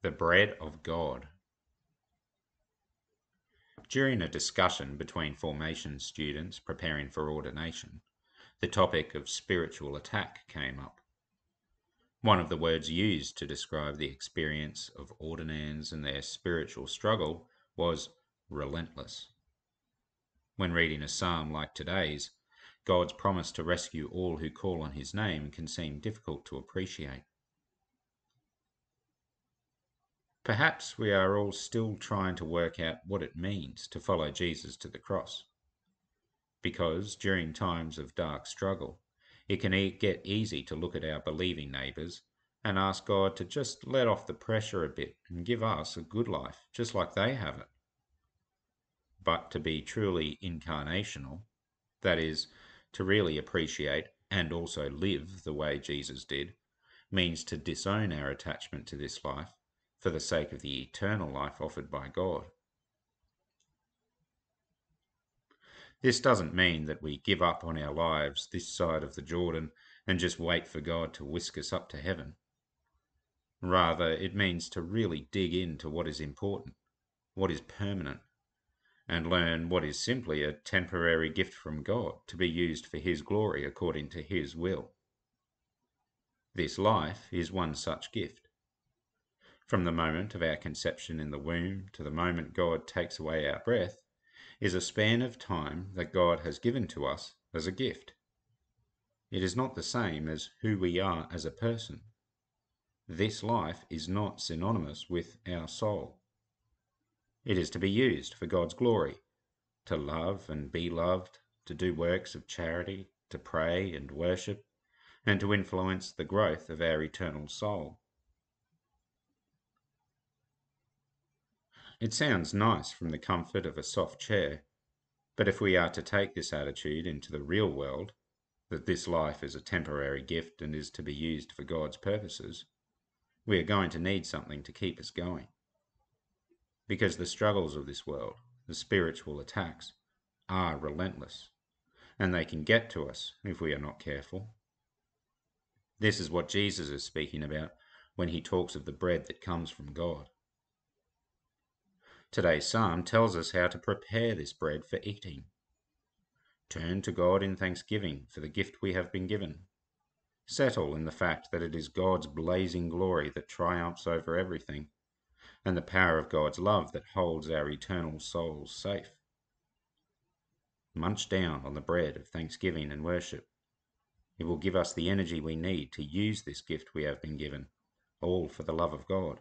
The bread of God. During a discussion between formation students preparing for ordination, the topic of spiritual attack came up. One of the words used to describe the experience of ordinands and their spiritual struggle was relentless. When reading a psalm like today's, God's promise to rescue all who call on his name can seem difficult to appreciate. Perhaps we are all still trying to work out what it means to follow Jesus to the cross. Because during times of dark struggle, it can get easy to look at our believing neighbours and ask God to just let off the pressure a bit and give us a good life, just like they have it. But to be truly incarnational, that is, to really appreciate and also live the way Jesus did, means to disown our attachment to this life for the sake of the eternal life offered by God. This doesn't mean that we give up on our lives this side of the Jordan and just wait for God to whisk us up to heaven. Rather, it means to really dig into what is important, what is permanent, and learn what is simply a temporary gift from God to be used for his glory according to his will. This life is one such gift. From the moment of our conception in the womb to the moment God takes away our breath is a span of time that God has given to us as a gift. It is not the same as who we are as a person. This life is not synonymous with our soul. It is to be used for God's glory, to love and be loved, to do works of charity, to pray and worship, and to influence the growth of our eternal soul. It sounds nice from the comfort of a soft chair, but if we are to take this attitude into the real world, that this life is a temporary gift and is to be used for God's purposes, we are going to need something to keep us going. Because the struggles of this world, the spiritual attacks, are relentless, and they can get to us if we are not careful. This is what Jesus is speaking about when he talks of the bread that comes from God. Today's psalm tells us how to prepare this bread for eating. Turn to God in thanksgiving for the gift we have been given. Settle in the fact that it is God's blazing glory that triumphs over everything, and the power of God's love that holds our eternal souls safe. Munch down on the bread of thanksgiving and worship. It will give us the energy we need to use this gift we have been given, all for the love of God.